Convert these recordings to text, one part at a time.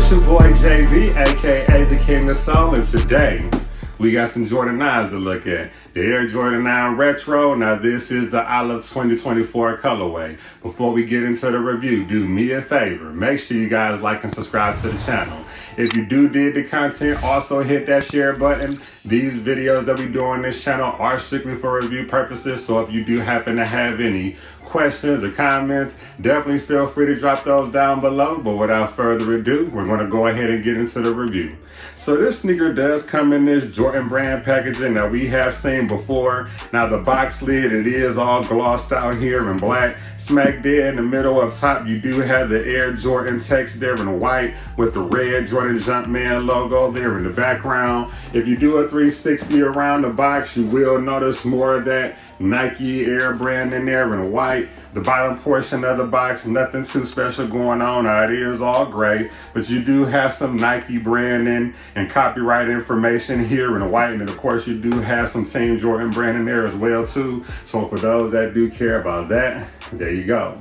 It's your boy JB, aka the King of Soul, and today we got some Jordan 9s to look at. The Air Jordan 9 Retro. Now this is the Olive 2024 colorway. Before we get into the review, do me a favor. Make sure you guys like and subscribe to the channel. If you do dig the content, also hit that share button. These videos that we do on this channel are strictly for review purposes, so if you do happen to have any questions or comments, definitely feel free to drop those down below. But without further ado, we're going to go ahead and get into the review. So this sneaker does come in this Jordan brand packaging that we have seen before. Now the box lid, it is all glossed out here in black. Smack dead in the middle up top, you do have the Air Jordan text there in white with the red Jordan Jumpman logo there in the background. If you do a 360 around the box, you will notice more of that Nike Air brand in there in white. The bottom portion of the box, nothing too special going on. Now it is all gray, but you do have some Nike branding and copyright information here in white. And of course you do have some Team Jordan brand in there as well too. So for those that do care about that, there you go.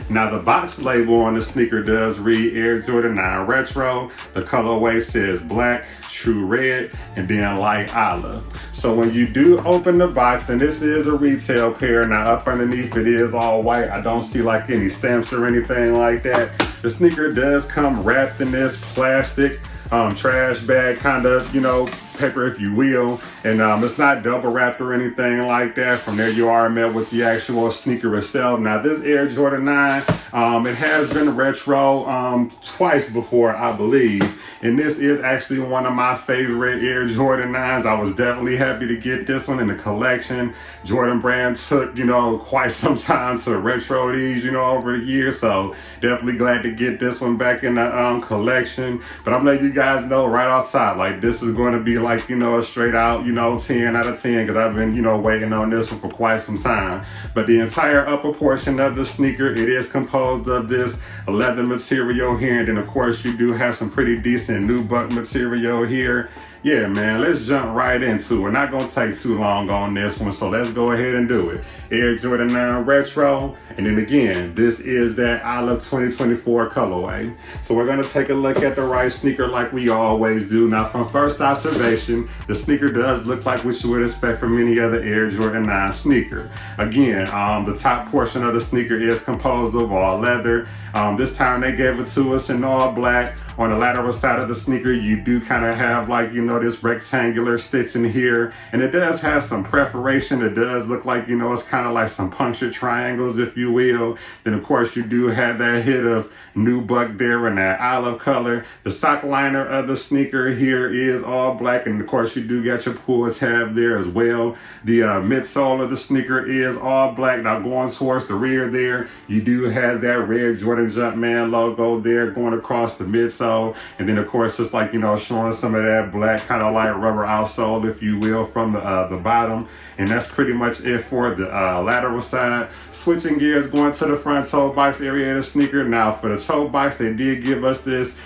Now the box label on the sneaker does read Air Jordan 9 Retro. The colorway says black, true red, and then light olive. So when you do open the box, and this is a retail pair, now up underneath it is all white. I don't see like any stamps or anything like that. The sneaker does come wrapped in this plastic trash bag kind of, you know, paper if you will, and it's not double wrapped or anything like that. From there you are met with the actual sneaker itself. Now this Air Jordan 9, it has been retro twice before, I believe, and this is actually one of my favorite Air Jordan 9s. I was definitely happy to get this one in the collection. Jordan brand took, you know, quite some time to retro these, you know, over the years, so definitely glad to get this one back in the collection. But I'm letting you guys know right off top, like this is going to be like, you know, straight out, you know, 10 out of 10, because I've been, you know, waiting on this one for quite some time. But the entire upper portion of the sneaker, it is composed of this leather material here, and then of course you do have some pretty decent nubuck material here. Yeah, man, let's jump right into it. We're not going to take too long on this one, so let's go ahead and do it. Air Jordan 9 Retro, and then again, this is that Olive 2024 colorway. So we're going to take a look at the right sneaker like we always do. Now, from first observation, the sneaker does look like what you would expect from any other Air Jordan 9 sneaker. Again, the top portion of the sneaker is composed of all leather. This time they gave it to us in all black. On the lateral side of the sneaker, you do kind of have, like, you know, this rectangular stitching here, and it does have some perforation. It does look like, you know, it's kind of like some punctured triangles, if you will. Then of course you do have that hit of nubuck there in that olive color. The sock liner of the sneaker here is all black, and of course you do got your pull tab there as well. The midsole of the sneaker is all black. Now going towards the rear there, you do have that red Jordan Jumpman logo there going across the midsole. And then of course it's like, you know, showing some of that black kind of like rubber outsole, if you will, from the bottom. And that's pretty much it for the lateral side. Switching gears, going to the front toe box area of the sneaker. Now for the toe box, they did give us this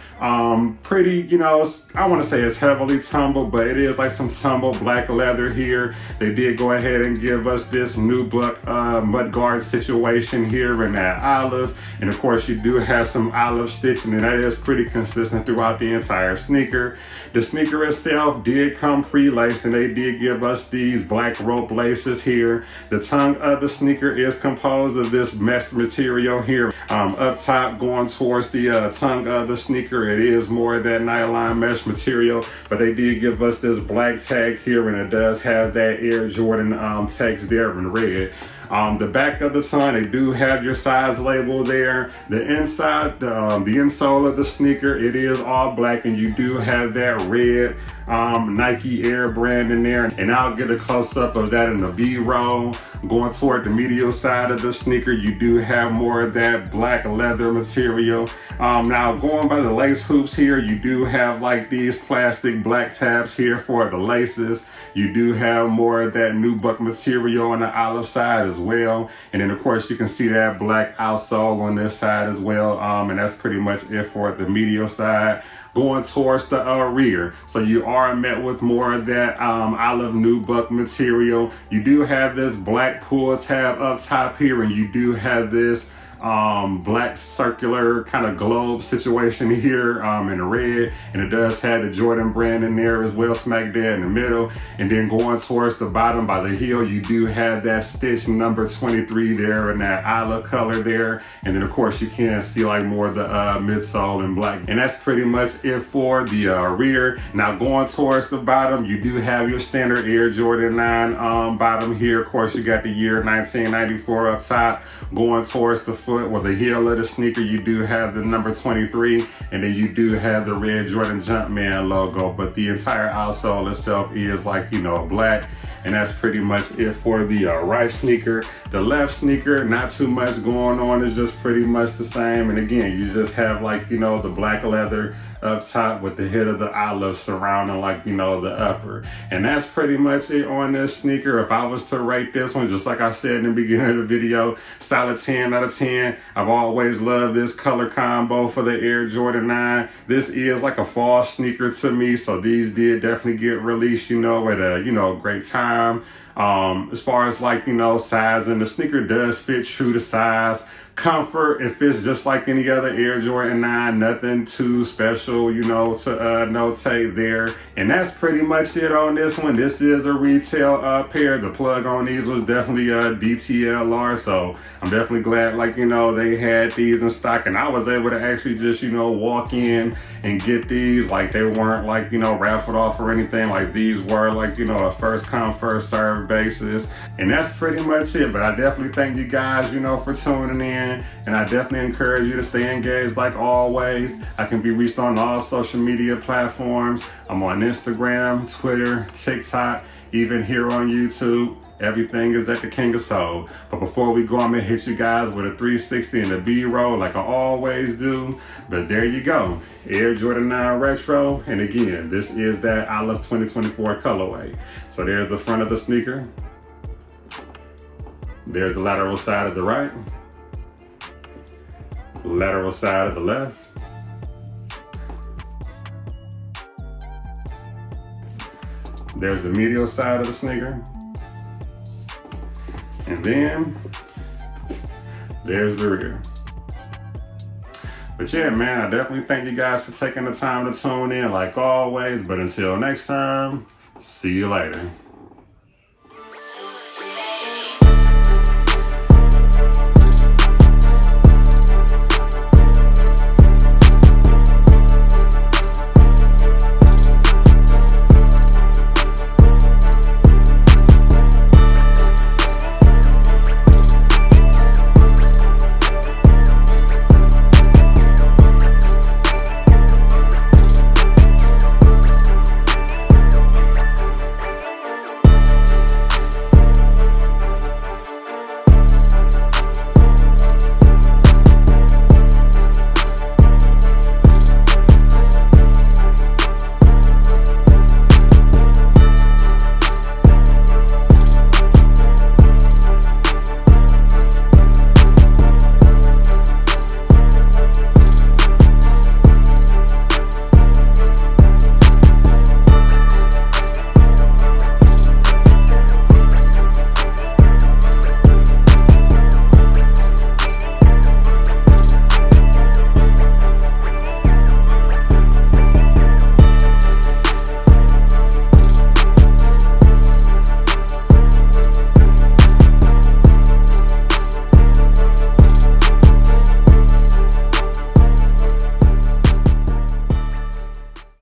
pretty, you know, I want to say it's heavily tumbled, but it is like some tumbled black leather here. They did go ahead and give us this nubuck mudguard situation here in that olive, and of course you do have some olive stitching, and that is pretty consistent throughout the entire sneaker. The sneaker itself did come pre-laced, and they did give us these black rope laces here. The tongue of the sneaker is composed of this mesh material here. Up top going towards the tongue of the sneaker, it is more of that nylon mesh material, but they did give us this black tag here, and it does have that Air Jordan text there in red. The back of the tongue, they do have your size label there. The inside, the insole of the sneaker, it is all black, and you do have that red Nike Air brand in there, and I'll get a close-up of that in the B-roll. Going toward the medial side of the sneaker, you do have more of that black leather material. Now going by the lace hoops here, you do have like these plastic black tabs here for the laces. You do have more of that nubuck material on the olive side as well, and then of course you can see that black outsole on this side as well, and that's pretty much it for the medial side. Going towards the rear, so you are met with more of that olive nubuck material. You do have this black pull tab up top here, and you do have this black circular kind of globe situation here in the red, and it does have the Jordan brand in there as well, smack dead in the middle. And then going towards the bottom by the heel, you do have that stitch number 23 there in that olive color there. And then of course you can see like more of the midsole in black. And that's pretty much it for the rear. Now going towards the bottom, you do have your standard Air Jordan 9 bottom here. Of course you got the year 1994 up top. Going towards the foot or the heel of the sneaker, you do have the number 23, and then you do have the red Jordan Jumpman logo, but the entire outsole itself is like, you know, black. And that's pretty much it for the right sneaker. The left sneaker, not too much going on. It's just pretty much the same. And again, you just have like, you know, the black leather up top with the head of the olive surrounding like, you know, the upper. And that's pretty much it on this sneaker. If I was to rate this one, just like I said in the beginning of the video, solid 10 out of 10. I've always loved this color combo for the Air Jordan 9. This is like a fall sneaker to me. So these did definitely get released, you know, at a, you know, great time. As far as like, you know, size, and the sneaker does fit true to size. Comfort, it fits just like any other Air Jordan 9, nothing too special, you know, to notate there. And that's pretty much it on this one. This is a retail pair. The plug on these was definitely a DTLR, so I'm definitely glad, like, you know, they had these in stock, and I was able to actually just, you know, walk in and get these. Like, they weren't like, you know, raffled off or anything. Like, these were like, you know, a first come first served basis. And that's pretty much it. But I definitely thank you guys, you know, for tuning in. And I definitely encourage you to stay engaged like always. I can be reached on all social media platforms. I'm on Instagram, Twitter, TikTok, even here on YouTube. Everything is at the King of Soul. But before we go, I'm gonna hit you guys with a 360 and a B-roll like I always do. But there you go, Air Jordan 9 Retro. And again, this is that Olive 2024 colorway. So there's the front of the sneaker. There's the lateral side of the right. Lateral side of the left. There's the medial side of the sneaker. And then there's the rear. But yeah, man, I definitely thank you guys for taking the time to tune in like always. But until next time, see you later.